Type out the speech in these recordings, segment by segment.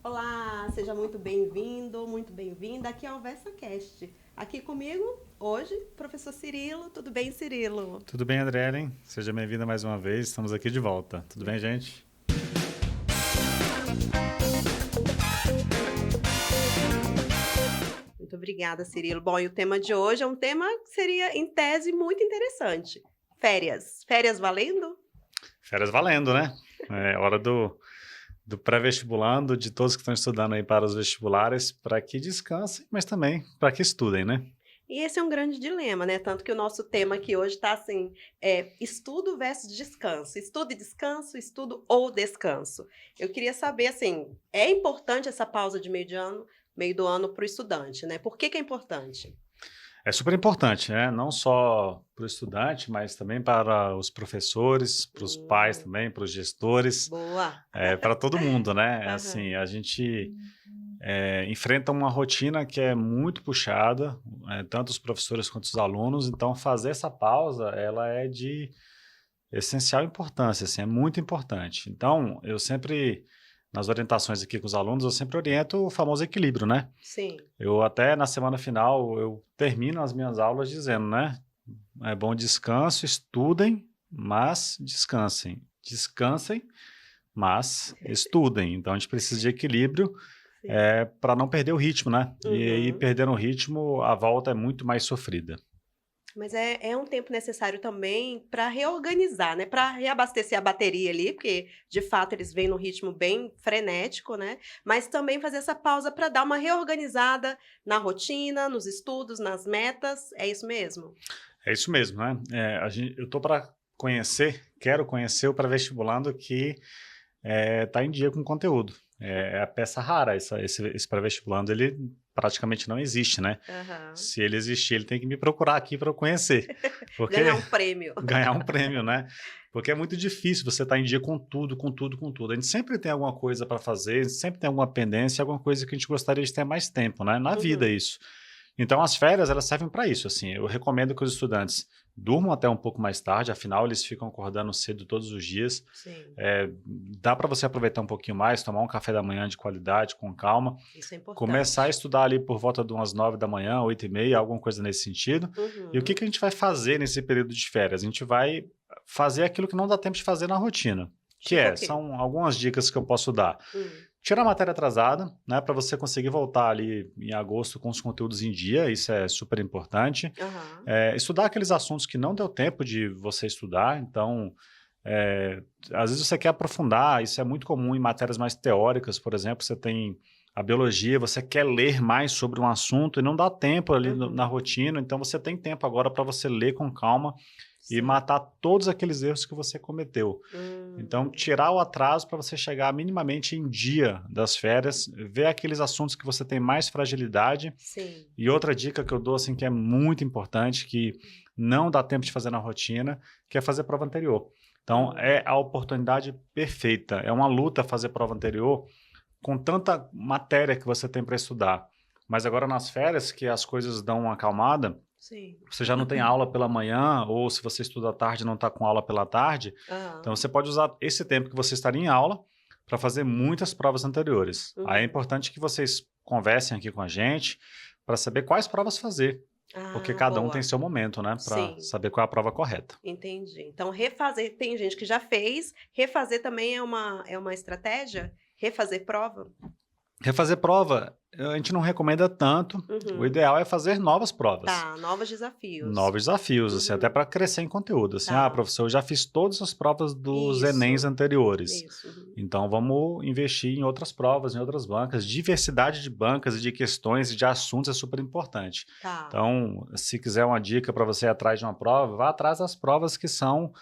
Olá, seja muito bem-vindo, muito bem-vinda aqui ao VersaCast. Aqui comigo, hoje, professor Cirilo. Tudo bem, Cirilo? Tudo bem, Adrielen? Seja bem-vinda mais uma vez. Estamos aqui de volta. Tudo bem, gente? Muito obrigada, Cirilo. Bom, e o tema de hoje é um tema que seria, em tese, muito interessante. Férias. Férias valendo? Férias valendo, né? É hora do pré-vestibulando, de todos que estão estudando aí para os vestibulares, para que descansem, mas também para que estudem, né? E esse é um grande dilema, né? Tanto que o nosso tema aqui hoje está assim, estudo versus descanso. Estudo e descanso, estudo ou descanso. Eu queria saber, assim, é importante essa pausa de meio de ano, meio do ano para o estudante, né? Por que que é importante? É super importante, né? Não só para o estudante, mas também para os professores, para os pais Hum, também, para os gestores, boa. para todo mundo, né? É Aham. assim, a gente enfrenta uma rotina que é muito puxada, tanto os professores quanto os alunos, então fazer essa pausa, ela é de essencial importância, assim, é muito importante. Então, eu sempre, nas orientações aqui com os alunos, eu sempre oriento o famoso equilíbrio, né? Sim. Eu até na semana final, eu termino as minhas aulas dizendo, né? É bom descanso, estudem, mas descansem. Descansem, mas estudem. Então, a gente precisa de equilíbrio Sim. para não perder o ritmo, né? E aí, Uhum. perdendo o ritmo, a volta é muito mais sofrida. Mas é um tempo necessário também para reorganizar, né? Para reabastecer a bateria ali, porque de fato eles vêm num ritmo bem frenético, né? Mas também fazer essa pausa para dar uma reorganizada na rotina, nos estudos, nas metas. É isso mesmo? É isso mesmo, né? Eu tô para quero conhecer o pré-vestibulando que está em dia com o conteúdo. É a peça rara, esse pré-vestibulando, ele praticamente não existe, né? Aham. Se ele existir, ele tem que me procurar aqui para eu conhecer, porque Ganhar um prêmio. ganhar um prêmio, né? Porque é muito difícil você estar em dia com tudo, com tudo, com tudo. A gente sempre tem alguma coisa para fazer, sempre tem alguma pendência, alguma coisa que a gente gostaria de ter mais tempo, né? Na vida, Uhum. isso. Então, as férias, elas servem para isso, assim. Eu recomendo que os estudantes durmam até um pouco mais tarde, afinal, eles ficam acordando cedo todos os dias. Sim, É, dá para você aproveitar um pouquinho mais, tomar um café da manhã de qualidade, com calma, isso é começar a importante. estudar ali por volta de umas 9 da manhã, 8h30, alguma coisa nesse sentido. E o que, Uhum. que a gente vai fazer nesse período de férias? A gente vai fazer aquilo que não dá tempo de fazer na rotina, Tipo o quê? são algumas dicas que eu posso dar. Hum. Tirar a matéria atrasada, né, para você conseguir voltar ali em agosto com os conteúdos em dia, isso é super importante. Aham. Estudar aqueles assuntos que não deu tempo de você estudar, então, é, às vezes você quer aprofundar, isso é muito comum em matérias mais teóricas, por exemplo, você tem a biologia, você quer ler mais sobre um assunto e não dá tempo ali na Uhum. rotina, então você tem tempo agora para você ler com calma e Sim. matar todos aqueles erros que você cometeu. Então, Hum. tirar o atraso para você chegar minimamente em dia das férias, ver aqueles assuntos que você tem mais fragilidade. Sim. E outra dica que eu dou, assim, que é muito importante, que não dá tempo de fazer na rotina, que é fazer prova anterior. Então, é Hum. a oportunidade perfeita. É uma luta fazer prova anterior com tanta matéria que você tem para estudar. Mas agora nas férias, que as coisas dão uma acalmada, Sim. você já não tem aula pela manhã, ou se você estuda à tarde, não está com aula pela tarde, então Aham. você pode usar esse tempo que você estaria em aula para fazer muitas provas anteriores. Aí é Uhum. importante que vocês conversem aqui com a gente para saber quais provas fazer, porque Ah, cada um tem boa. seu momento, né, para Sim, saber qual é a prova correta. entendi. Então refazer tem gente que já fez, refazer também é uma estratégia? Refazer prova? Refazer prova, a gente não recomenda tanto, o Uhum. ideal é fazer novas provas. Tá, novos desafios. Novos desafios, assim, até Uhum. para crescer em conteúdo. Assim, Tá. professor, eu já fiz todas as provas dos Enems Isso, anteriores. isso. Uhum. Então, vamos investir em outras provas, em outras bancas. Diversidade de bancas e de questões e de assuntos é super importante. Tá. Então, se quiser uma dica para você ir atrás de uma prova, vá atrás das provas que são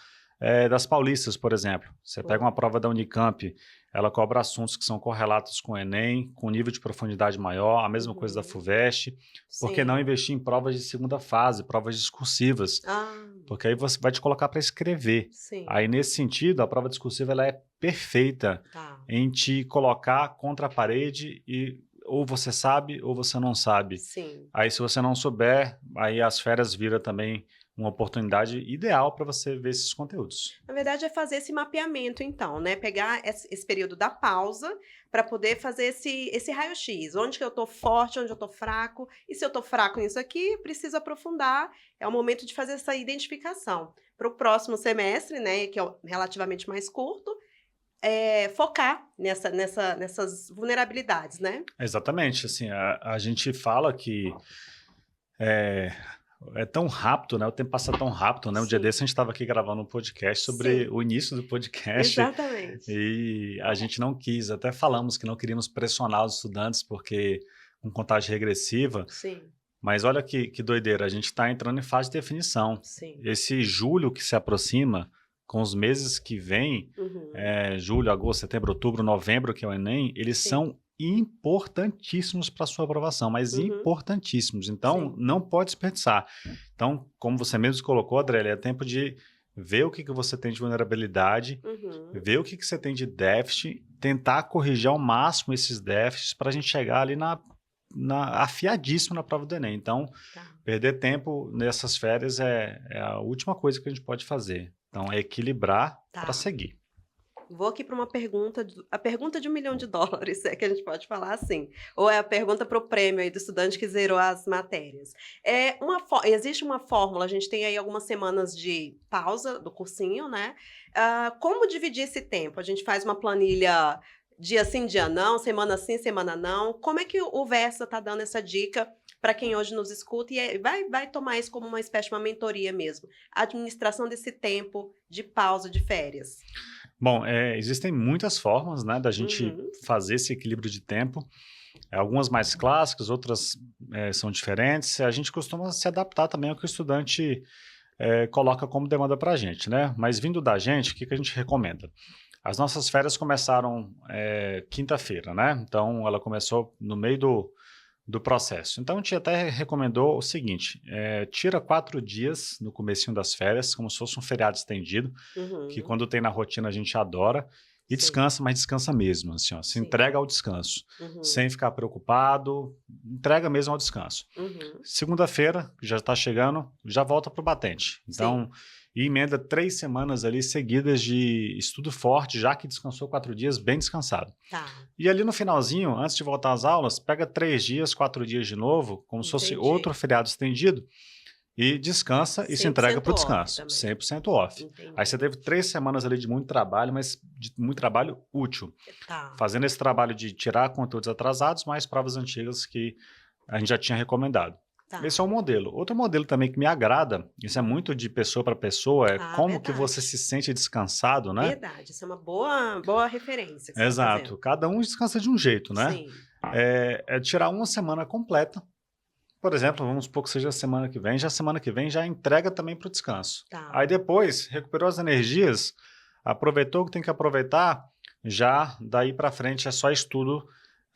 das paulistas, por exemplo. Você pega uma Boa. prova da Unicamp, ela cobra assuntos que são correlatos com o Enem, com nível de profundidade maior, a mesma coisa da Uhum. FUVEST. Por que não Sim. investir em provas de segunda fase, provas discursivas? Ah, Porque aí você vai te colocar para escrever. sim. Aí, nesse sentido, a prova discursiva ela é perfeita Tá. em te colocar contra a parede e ou você sabe ou você não sabe. Sim. Aí, se você não souber, aí as férias viram também uma oportunidade ideal para você ver esses conteúdos. Na verdade, é fazer esse mapeamento, então, né? Pegar esse período da pausa para poder fazer esse raio-x. Onde que eu tô forte, onde eu tô fraco. E se eu tô fraco nisso aqui, preciso aprofundar. É o momento de fazer essa identificação. Para o próximo semestre, né? Que é relativamente mais curto, focar nessas vulnerabilidades, né? Exatamente. Assim, a gente fala que é tão rápido, né? O tempo passa tão rápido, né? Um dia Sim. desse a gente estava aqui gravando um podcast sobre Sim. o início do podcast. Exatamente. E a gente não quis, até falamos que não queríamos pressionar os estudantes, porque com contagem regressiva. Sim, Mas olha que doideira, a gente está entrando em fase de definição. sim. Esse julho que se aproxima, com os meses que vêm, Uhum. julho, agosto, setembro, outubro, novembro, que é o Enem, eles Sim. são importantíssimos para a sua aprovação, mas Uhum. importantíssimos. Então, Sim. não pode desperdiçar. Então, como você mesmo colocou, Adriele, é tempo de ver o que você tem de vulnerabilidade, Uhum. ver o que você tem de déficit, tentar corrigir ao máximo esses déficits para a gente chegar ali afiadíssimo na prova do Enem. Então, Tá. perder tempo nessas férias é a última coisa que a gente pode fazer. Então, é equilibrar Tá. para seguir. Vou aqui para uma pergunta, a pergunta de $1 milhão, se é que a gente pode falar assim. Ou é a pergunta para o prêmio aí do estudante que zerou as matérias. Existe uma fórmula, a gente tem aí algumas semanas de pausa do cursinho, né? Como dividir esse tempo? A gente faz uma planilha dia sim, dia não, semana sim, semana não. Como é que o Versa está dando essa dica para quem hoje nos escuta e vai tomar isso como uma espécie de uma mentoria mesmo? A administração desse tempo de pausa, de férias. Bom, existem muitas formas, né, da gente Uhum. fazer esse equilíbrio de tempo. Algumas mais clássicas, outras são diferentes. A gente costuma se adaptar também ao que o estudante coloca como demanda para a gente, né? Mas vindo da gente, o que a gente recomenda? As nossas férias começaram quinta-feira, né? Então, ela começou no meio do processo. Então, a gente até recomendou o seguinte, tira 4 dias no comecinho das férias, como se fosse um feriado estendido, que Uhum. quando tem na rotina a gente adora, e Sim. descansa, mas descansa mesmo, assim, ó, se Sim. entrega ao descanso, Uhum. sem ficar preocupado, entrega mesmo ao descanso. Uhum. Segunda-feira, que já está chegando, já volta para o batente. Então, Sim. e emenda 3 semanas ali seguidas de estudo forte, já que descansou 4 dias, bem descansado. Tá. E ali no finalzinho, antes de voltar às aulas, pega 3 dias, 4 dias de novo, como se fosse Entendi. outro feriado estendido, e descansa e se entrega para o 100% off descanso. também. 100% off. Entendi. Aí você teve 3 semanas ali de muito trabalho, mas de muito trabalho útil. Tá. Fazendo esse trabalho de tirar conteúdos atrasados, mais provas antigas que a gente já tinha recomendado. Tá. Esse é um modelo. Outro modelo também que me agrada, isso é muito de pessoa para pessoa, é como que você Verdade. se sente descansado, né? Verdade. Isso é uma boa referência que você tá Exato. fazendo. Cada um descansa de um jeito, né? Sim. É tirar uma semana completa. Por exemplo, vamos supor que seja a semana que vem, já semana que vem já entrega também para o descanso. Tá. Aí depois, recuperou as energias, aproveitou o que tem que aproveitar, já daí para frente é só estudo,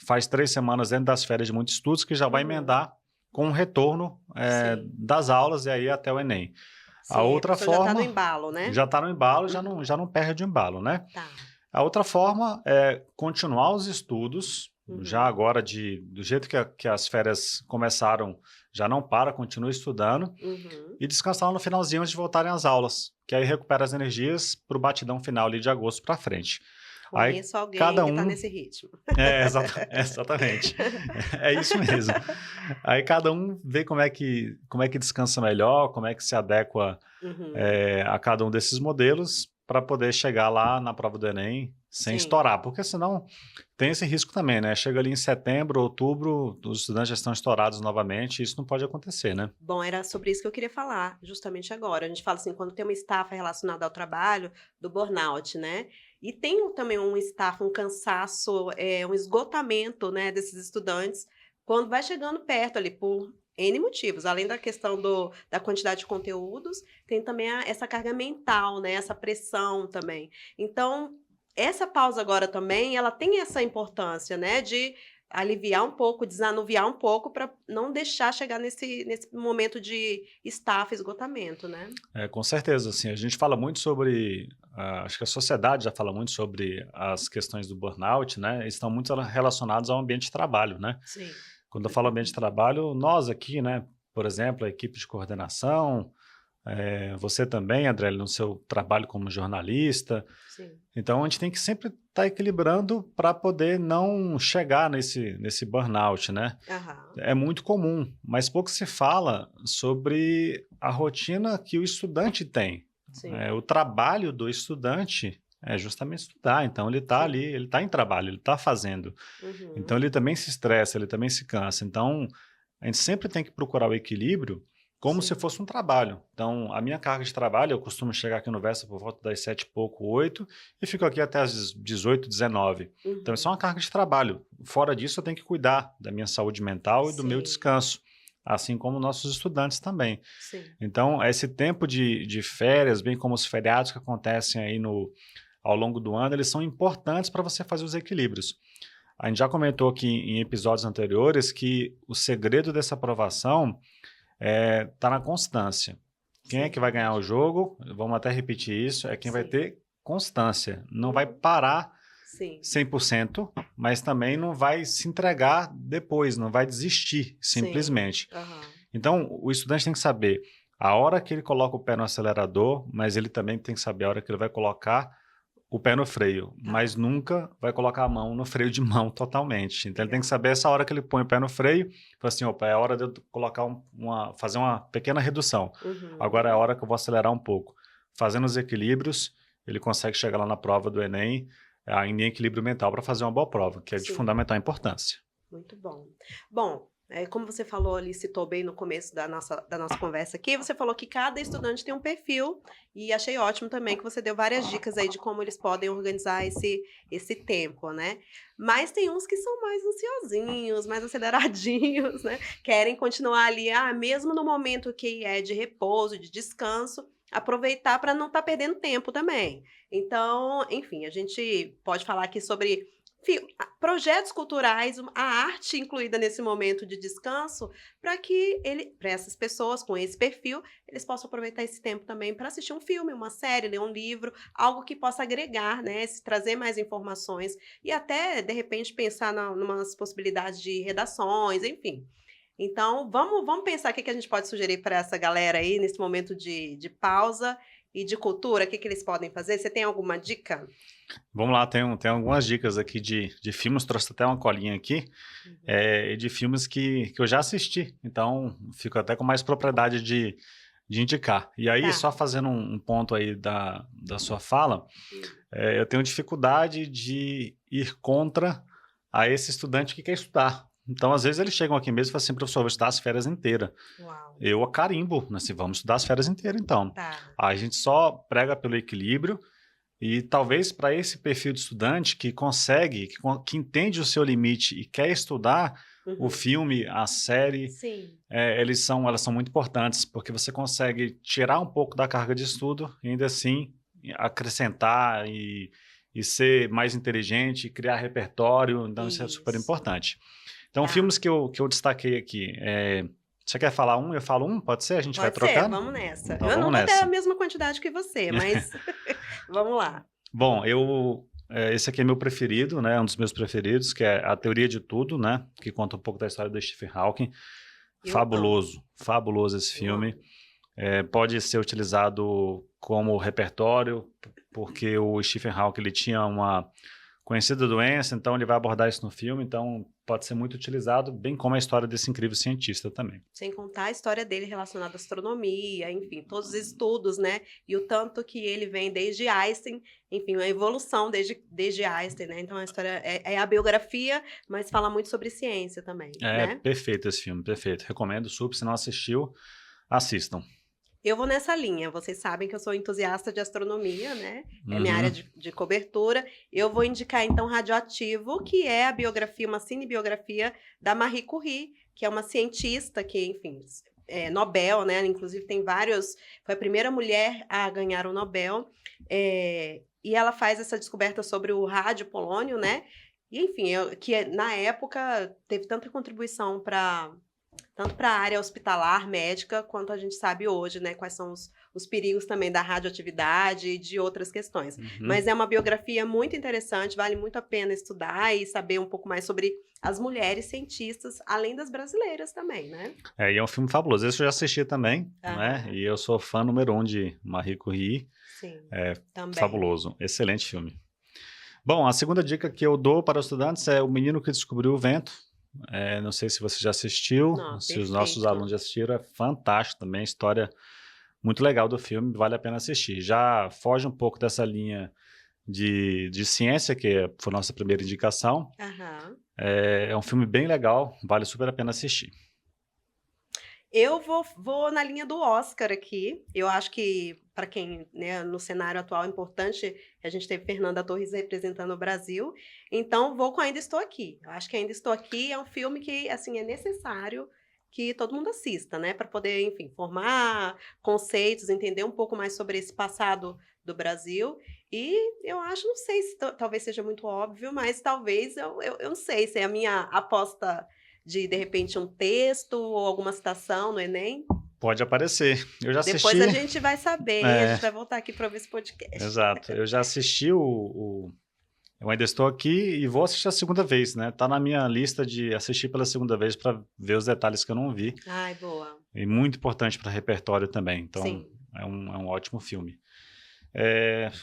faz 3 semanas dentro das férias de muitos estudos que já vai Uhum. emendar com o retorno Sim. das aulas e aí até o Enem. Sim, A outra pessoa já tá no forma, embalo, né? já está no embalo, Uhum. já não perde o embalo, né? Tá. A outra forma é continuar os estudos, Uhum. já agora do jeito que as férias começaram, já não para, continua estudando Uhum. e descansar no finalzinho antes de voltarem às aulas, que aí recupera as energias para o batidão final ali de agosto para frente. Aí Conheço alguém cada que tá um... nesse ritmo. Exatamente. É isso mesmo. Aí cada um vê como é que descansa melhor, como é que se adequa Uhum. a cada um desses modelos para poder chegar lá na prova do Enem sem Sim. estourar, porque senão tem esse risco também, né? Chega ali em setembro, outubro, os estudantes já estão estourados novamente, e isso não pode acontecer, né? Bom, era sobre isso que eu queria falar justamente agora. A gente fala assim, quando tem uma estafa relacionada ao trabalho, do burnout, né? E tem também um estafa, um cansaço, um esgotamento, né, desses estudantes, quando vai chegando perto ali, por N motivos. Além da questão da quantidade de conteúdos, tem também essa carga mental, né, essa pressão também. Então, essa pausa agora também, ela tem essa importância, né, de aliviar um pouco, desanuviar um pouco para não deixar chegar nesse momento de estafa, esgotamento, né? Com certeza, assim, a gente fala muito sobre, acho que a sociedade já fala muito sobre as questões do burnout, né? Estão muito relacionados ao ambiente de trabalho, né? Sim. Quando eu falo ambiente de trabalho, nós aqui, né, por exemplo, a equipe de coordenação, você também, André, no seu trabalho como jornalista. Sim. Então, a gente tem que sempre estar equilibrando para poder não chegar nesse burnout, né? Aham. É muito comum, mas pouco se fala sobre a rotina que o estudante tem. Sim. O trabalho do estudante é justamente estudar, então ele está ali, Sim. ele está em trabalho, ele está fazendo. Então Uhum. ele também se estressa, ele também se cansa. Então a gente sempre tem que procurar o equilíbrio como se Sim. fosse um trabalho. Então a minha carga de trabalho, eu costumo chegar aqui no Versa por volta das 7 e pouco, 8, e fico aqui até as 18, 19. Então isso é uma Uhum. carga de trabalho. Fora disso eu tenho que cuidar da minha saúde mental e do meu Sim. descanso, assim como nossos estudantes também. Sim. Então, esse tempo de férias, bem como os feriados que acontecem aí ao longo do ano, eles são importantes para você fazer os equilíbrios. A gente já comentou aqui em episódios anteriores que o segredo dessa aprovação está na constância. Quem é Sim, que vai ganhar o verdade. jogo? Vamos até repetir isso, é quem vai Sim. ter constância. Não vai Uhum. parar Sim. 100%, mas também não vai se entregar depois, não vai desistir Sim. simplesmente. Aham. Então, o estudante tem que saber a hora que ele coloca o pé no acelerador, mas ele também tem que saber a hora que ele vai colocar o pé no freio, mas Tá. nunca vai colocar a mão no freio de mão totalmente. Então, ele tem que Legal. saber essa hora que ele põe o pé no freio, fala assim, opa, é hora de eu colocar fazer uma pequena redução. Agora é a Uhum. hora que eu vou acelerar um pouco. Fazendo os equilíbrios, ele consegue chegar lá na prova do Enem, ainda em equilíbrio mental para fazer uma boa prova, que é de Sim. fundamental importância. Muito bom. Bom, como você falou ali, citou bem no começo da nossa conversa aqui, você falou que cada estudante tem um perfil, e achei ótimo também que você deu várias dicas aí de como eles podem organizar esse tempo, né? Mas tem uns que são mais ansiosinhos, mais aceleradinhos, né? Querem continuar ali, mesmo no momento que é de repouso, de descanso, aproveitar para não estar perdendo tempo também. Então, enfim, a gente pode falar aqui sobre projetos culturais, a arte incluída nesse momento de descanso, para essas pessoas com esse perfil, eles possam aproveitar esse tempo também para assistir um filme, uma série, ler um livro, algo que possa agregar, né, trazer mais informações e até, de repente, pensar numas possibilidades de redações, enfim. Então, vamos pensar o que a gente pode sugerir para essa galera aí, nesse momento de pausa e de cultura, o que eles podem fazer? Você tem alguma dica? Vamos lá, tem algumas dicas aqui de filmes, trouxe até uma colinha aqui, Uhum. de filmes que eu já assisti, então fico até com mais propriedade de indicar. E aí, Tá. só fazendo um ponto aí da sua fala, Hum. eu tenho dificuldade de ir contra a esse estudante que quer estudar. Então, às vezes, eles chegam aqui mesmo e falam assim, professor, eu vou estudar as férias inteiras. Uau. Eu carimbo, assim, vamos estudar as férias inteiras, então. Tá. A gente só prega pelo equilíbrio, e talvez para esse perfil de estudante que consegue, que entende o seu limite e quer estudar, o Uhum. filme, a série, Sim. elas são muito importantes, porque você consegue tirar um pouco da carga de estudo e ainda assim acrescentar e ser mais inteligente, criar repertório, então isso é super Isso. importante. Então, Tá. filmes que eu destaquei aqui, você quer falar um? Eu falo um? Pode ser? A gente vai Pode ser, trocando? vamos nessa. Então, Eu não vamos vou ter a nessa. mesma quantidade que você, mas vamos lá. Bom, esse aqui é meu preferido, né? Um dos meus preferidos, que é A Teoria de Tudo, né? Que conta um pouco da história do Stephen Hawking. Eu amo, Fabuloso, fabuloso esse eu filme. amo. Pode ser utilizado como repertório, porque o Stephen Hawking ele tinha uma conhecida doença, então ele vai abordar isso no filme, então pode ser muito utilizado, bem como a história desse incrível cientista também. Sem contar a história dele relacionada à astronomia, enfim, todos os estudos, né? E o tanto que ele vem desde Einstein, enfim, a evolução desde Einstein, né? Então a história é a biografia, mas fala muito sobre ciência também, É né? perfeito esse filme, perfeito. Recomendo super, se não assistiu, assistam. Eu vou nessa linha. Vocês sabem que eu sou entusiasta de astronomia, né? É minha área Uhum. de cobertura. Eu vou indicar, então, Radioativo, que é a biografia, uma cinebiografia da Marie Curie, que é uma cientista que, enfim, Nobel, né? Inclusive tem vários. Foi a primeira mulher a ganhar o Nobel. E ela faz essa descoberta sobre o rádio polônio, né? E, enfim, na época teve tanta contribuição para tanto para a área hospitalar, médica, quanto a gente sabe hoje, né, quais são os perigos também da radioatividade e de outras questões. Mas Uhum. é uma biografia muito interessante, vale muito a pena estudar e saber um pouco mais sobre as mulheres cientistas, além das brasileiras também, né? E é um filme fabuloso. Esse eu já assisti também, né? Aham, E eu sou fã número 1 de Marie Curie. sim, É também. fabuloso. Excelente filme. Bom, a segunda dica que eu dou para os estudantes é O Menino que Descobriu o Vento. Não sei se você já assistiu, Não, se os nossos alunos perfeito. já assistiram, é fantástico também, história muito legal do filme, vale a pena assistir. Já foge um pouco dessa linha de ciência, que foi a nossa primeira indicação. Aham. É um filme bem legal, vale super a pena assistir. Eu vou na linha do Oscar aqui. Eu acho que, para quem, né, no cenário atual é importante, a gente teve Fernanda Torres representando o Brasil. Então, vou com Ainda Estou Aqui. Eu acho que Ainda Estou Aqui é um filme que, assim, é necessário que todo mundo assista, né, para poder, enfim, formar conceitos, entender um pouco mais sobre esse passado do Brasil. E eu acho, não sei se talvez seja muito óbvio, mas talvez eu não sei se é a minha aposta de repente, um texto ou alguma citação no Enem? Pode aparecer. Eu já Depois assisti, a gente vai saber, hein, a é, gente vai voltar aqui para ouvir esse podcast. exato, eu já assisti Eu ainda estou aqui e vou assistir a segunda vez, né? Tá na minha lista de assistir pela segunda vez para ver os detalhes que eu não vi. Ai, boa. E muito importante para repertório também. Então, Sim. é um ótimo filme.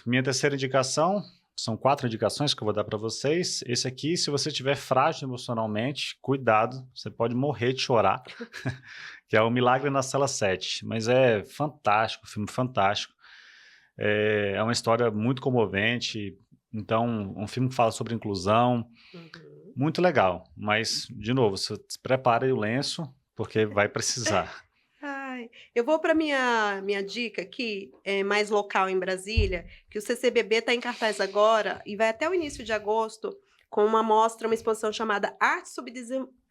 Minha terceira indicação, são 4 indicações que eu vou dar para vocês. Esse aqui, se você estiver frágil emocionalmente, cuidado, você pode morrer de chorar, que é O Milagre na Cela 7. Mas é fantástico, filme fantástico. É uma história muito comovente. Então, um filme que fala sobre inclusão, Uhum. muito legal. Mas, de novo, você prepare o lenço, porque vai precisar. Ai, eu vou para minha dica aqui, mais local em Brasília, que o CCBB está em cartaz agora e vai até o início de agosto com uma mostra, uma exposição chamada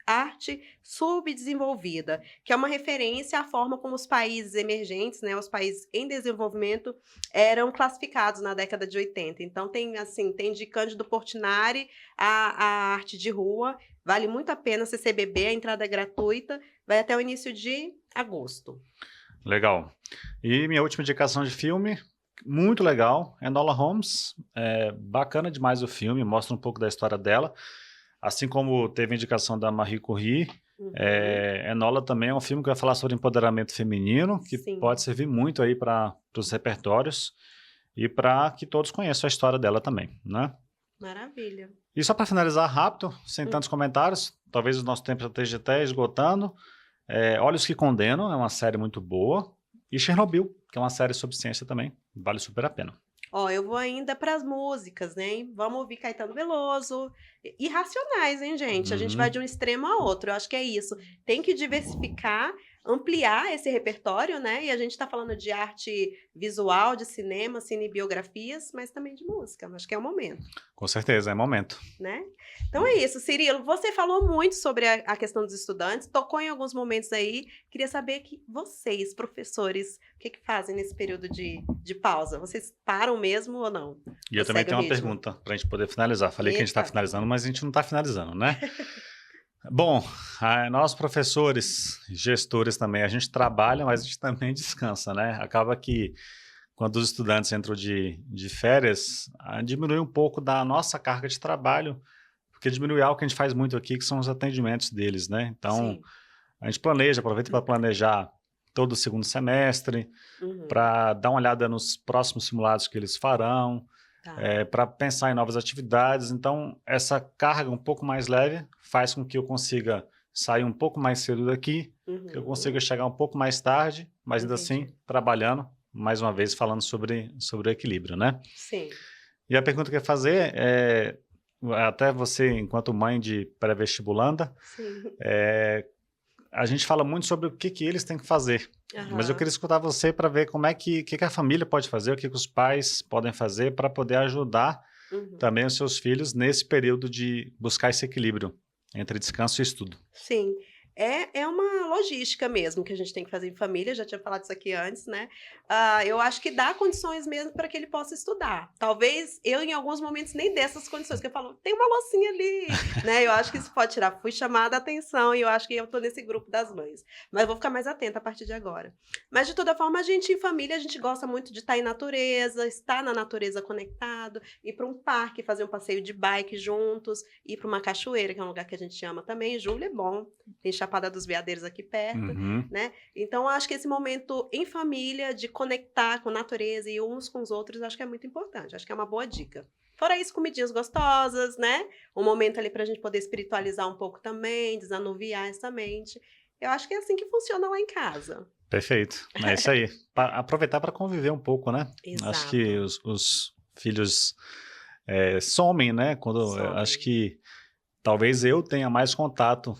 Arte Subdesenvolvida, que é uma referência à forma como os países emergentes, né, os países em desenvolvimento, eram classificados na década de 80. Então tem assim, tem de Cândido Portinari a arte de rua, vale muito a pena CCBB, a entrada é gratuita, vai até o início de agosto. Legal. E minha última indicação de filme, muito legal, é Enola Holmes. É bacana demais o filme, mostra um pouco da história dela. Assim como teve a indicação da Marie Curie, Uhum. Enola também é um filme que vai falar sobre empoderamento feminino, que pode Sim, servir muito aí para os repertórios e para que todos conheçam a história dela também, né? maravilha. E só para finalizar rápido, sem Hum. tantos comentários, talvez o nosso tempo já esteja até esgotando. Olhos que Condenam é uma série muito boa. E Chernobyl, que é uma série sobre ciência também, vale super a pena. Ó, eu vou ainda para as músicas, né, hein. Vamos ouvir Caetano Veloso e Racionais, hein, gente. A gente vai de um Uhum, extremo a outro, eu acho que é isso. Tem que diversificar, ampliar esse repertório, né, e a gente tá falando de arte visual, de cinema, cinebiografias, mas também de música, acho que é o momento. com certeza, é momento. Né? Então é isso, Cirilo. Você falou muito sobre a questão dos estudantes, tocou em alguns momentos aí. Queria saber que vocês, professores, o que, que fazem nesse período de pausa? Vocês param mesmo ou não? E Ou eu também segue o tenho uma ritmo? pergunta para a gente poder finalizar. Falei que a gente está Eita, finalizando, mas a gente não está finalizando, né? Bom, nós professores, gestores também, a gente trabalha, mas a gente também descansa, né? Acaba que quando os estudantes entram de férias, diminui um pouco da nossa carga de trabalho, porque diminui algo que a gente faz muito aqui, que são os atendimentos deles, né? Então, sim. a gente planeja, aproveita para planejar todo o segundo semestre, Uhum, para dar uma olhada nos próximos simulados que eles farão, tá. para pensar em novas atividades. Então, essa carga um pouco mais leve faz com que eu consiga sair um pouco mais cedo daqui, que eu Uhum, consiga chegar um pouco mais tarde, mas ainda assim entendi. trabalhando, mais uma vez falando sobre o equilíbrio, né? Sim. E a pergunta que eu ia fazer até você, enquanto mãe de pré-vestibulanda, Sim. a gente fala muito sobre o que eles têm que fazer. Mas eu queria Aham. escutar você para ver como é que a família pode fazer, o que os pais podem fazer para poder ajudar Uhum. também os seus filhos nesse período de buscar esse equilíbrio entre descanso e estudo. Sim. É uma logística mesmo que a gente tem que fazer em família, já tinha falado isso aqui antes, né? Eu acho que dá condições mesmo para que ele possa estudar. Talvez eu, em alguns momentos, nem dê essas condições, porque eu falo, tem uma loucinha ali, né? Eu acho que isso pode tirar. Fui chamada a atenção e eu acho que eu tô nesse grupo das mães. Mas vou ficar mais atenta a partir de agora. Mas, de toda forma, a gente, em família, a gente gosta muito de estar em natureza, estar na natureza conectado, ir para um parque, fazer um passeio de bike juntos, ir para uma cachoeira, que é um lugar que a gente ama também. Julho é bom. Tem Chapada dos Veadeiros aqui perto, Uhum. né? Então, acho que esse momento em família, de conectar com a natureza e uns com os outros, acho que é muito importante. Acho que é uma boa dica. Fora isso, comidinhas gostosas, né? Um momento ali para a gente poder espiritualizar um pouco também, desanuviar essa mente. Eu acho que é assim que funciona lá em casa. Perfeito. É isso aí. Aproveitar para conviver um pouco, né? Acho que Exato. os filhos somem, né? Acho Somem. que talvez eu tenha mais contato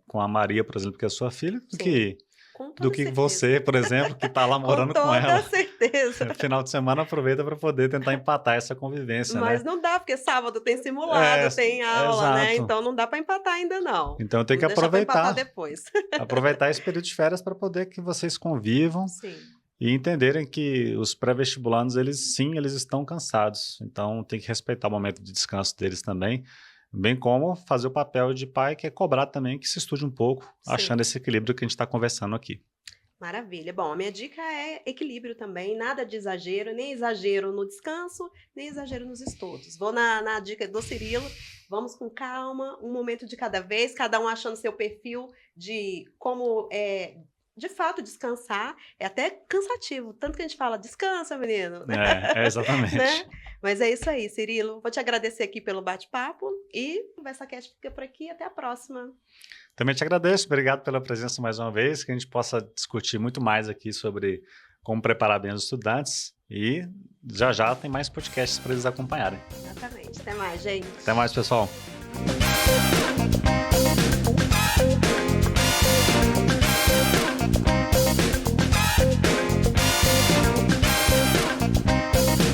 com a Maria, por exemplo, que é a sua filha, Sim, com do toda que certeza. você, por exemplo, que está lá Com morando com toda ela. certeza. Final de semana aproveita para poder tentar empatar essa convivência, né? Mas não dá, porque sábado tem É, simulado, tem aula, né? exato. Então não dá para empatar ainda não. Então tem que Vamos deixar para empatar aproveitar. depois. Aproveitar esse período de férias para poder que vocês convivam Sim, e entenderem que os pré-vestibulandos, eles estão cansados. Então tem que respeitar o momento de descanso deles também, bem como fazer o papel de pai, que é cobrar também que se estude um pouco, achando sim. esse equilíbrio que a gente está conversando aqui. Maravilha. Bom, a minha dica é equilíbrio também, nada de exagero, nem exagero no descanso, nem exagero nos estudos. Vou na dica do Cirilo, vamos com calma, um momento de cada vez, cada um achando seu perfil de como de fato descansar. É até cansativo, tanto que a gente fala, descansa, menino, Exatamente. né? Mas é isso aí, Cirilo. Vou te agradecer aqui pelo bate-papo e o VersaCast fica por aqui. Até a próxima. Também te agradeço, obrigado pela presença mais uma vez, que a gente possa discutir muito mais aqui sobre como preparar bem os estudantes e já tem mais podcasts para eles acompanharem. Exatamente. Até mais, gente. Até mais, pessoal.